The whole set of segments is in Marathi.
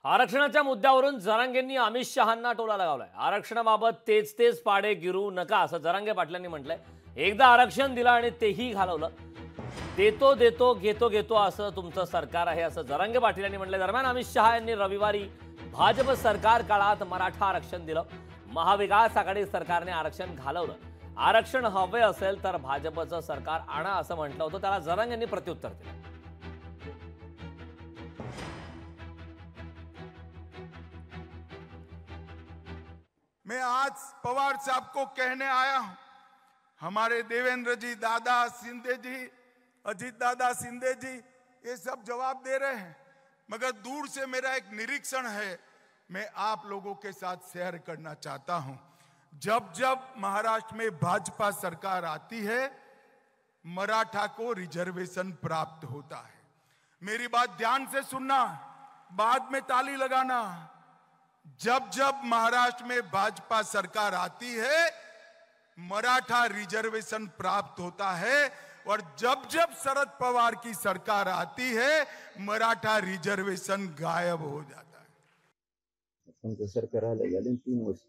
आरक्षणाच्या मुद्द्यावरून जरांगेंनी अमित शहांना टोला लगावलाय। आरक्षणाबाबत तेच पाडे गिरू नका असं जरांगे पाटलांनी म्हटलंय। एकदा आरक्षण दिलं आणि तेही घालवलं। देतो घेतो असं तुमचं सरकार आहे असं जरांगे पाटील यांनी म्हटलंय। दरम्यान अमित शहा यांनी रविवारी भाजप सरकार काळात मराठा आरक्षण दिलं। महाविकास आघाडी सरकारने आरक्षण घालवलं। आरक्षण हवे असेल तर भाजपचं सरकार आणा असं म्हटलं होतं। त्याला जरांगे यांनी प्रत्युत्तर दिलं। मैं आज पवार साहब को कहने आया हूं, हमारे देवेंद्र जी, दादा शिंदे जी, अजीत दादा शिंदे जी ये सब जवाब दे रहे हैं, मगर दूर से मेरा एक निरीक्षण है, मैं आप लोगों के साथ शेयर करना चाहता हूं। जब जब महाराष्ट्र में भाजपा सरकार आती है, मराठा को रिजर्वेशन प्राप्त होता है। मेरी बात ध्यान से सुनना, बाद में ताली लगाना। जब जब महाराष्ट्र में भाजपा सरकार आती है, मराठा रिजर्वेशन प्राप्त होता है, और जब जब शरद पवार की सरकार आती है, मराठा रिजर्वेशन गायब हो जाता है। तुमचं सरकार आलं गेले 3 वर्ष,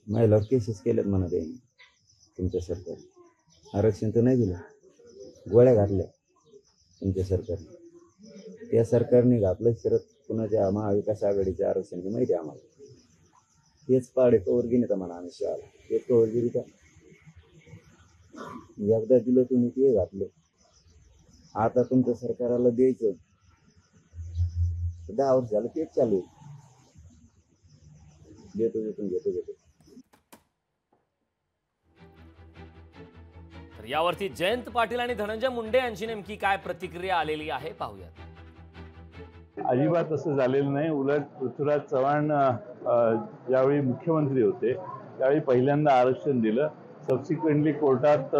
महिलावर केसेस केलेत म्हणा त्यांनी। तुमच्या सरकार आरक्षण तर नाही दिलं, गोळ्या घातल्या तुमच्या सरकारने। त्या सरकारने घातलं शरद पुण्याच्या महाविकास आघाडीचे आरक्षण माहिती आहे आम्हाला। तेच पाडे कवरगिरी तर म्हणा अमित शहा, तेच कवरगिरी का एकदा दिलं तुम्ही ते घातलं। आता तुमच्या सरकारला द्यायचं 10 वर्ष झालं तेच चालू आहे। घेतो। तर यावरती जयंत पाटील आणि धनंजय मुंडे यांची नेमकी काय प्रतिक्रिया आलेली आहे पाहूयात। अजिबात असं झालेलं नाही। उलट पृथ्वीराज चव्हाण ज्यावेळी मुख्यमंत्री होते त्यावेळी पहिल्यांदा आरक्षण दिलं। सबसिक्वेंटली कोर्टात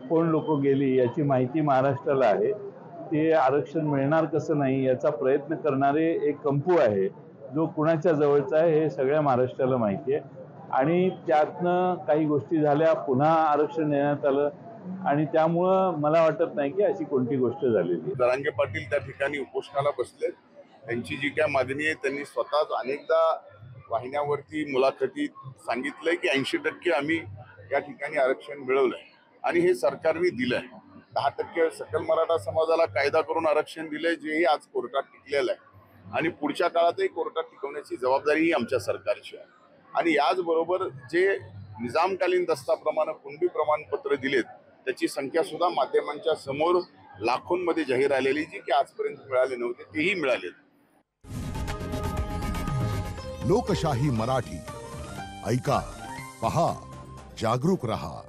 कोण लोक गेली याची माहिती महाराष्ट्राला आहे। ते आरक्षण मिळणार कसं नाही याचा प्रयत्न करणारे एक कंपू आहे, जो कुणाच्या जवळचा आहे हे सगळ्या महाराष्ट्राला माहिती आहे। आणि त्यातनं काही गोष्टी झाल्या, पुन्हा आरक्षण देण्यात आलं, आणि त्यामुळं मला वाटत नाही की अशी कोणती गोष्ट झालेली। जरांगे पाटील त्या ठिकाणी उपोषणाला बसले। त्यांची जी काय मागणी आहे त्यांनी स्वतःच अनेकदा वाहिन्यावरती मुलाखतीत सांगितलंय की 80% आम्ही या ठिकाणी आरक्षण मिळवलंय आणि हे सरकारने दिलंय। 10% सकल मराठा समाजाला कायदा करून आरक्षण दिलंय, जेही आज कोर्टात टिकलेलं आहे आणि पुढच्या काळातही कोर्टात टिकवण्याची जबाबदारी ही आमच्या सरकारची आहे। आणि याचबरोबर जे निजामकालीन दस्ताप्रमाणे कुणबी प्रमाणपत्र दिलेत त्याची संख्या सुद्धा माध्यमांच्या समोर लाखोंमध्ये जाहीर आलेली, जी की आजपर्यंत मिळाले नव्हते तेही मिळाले। लोकशाही मराठी ऐका, पहा, जागरूक रहा।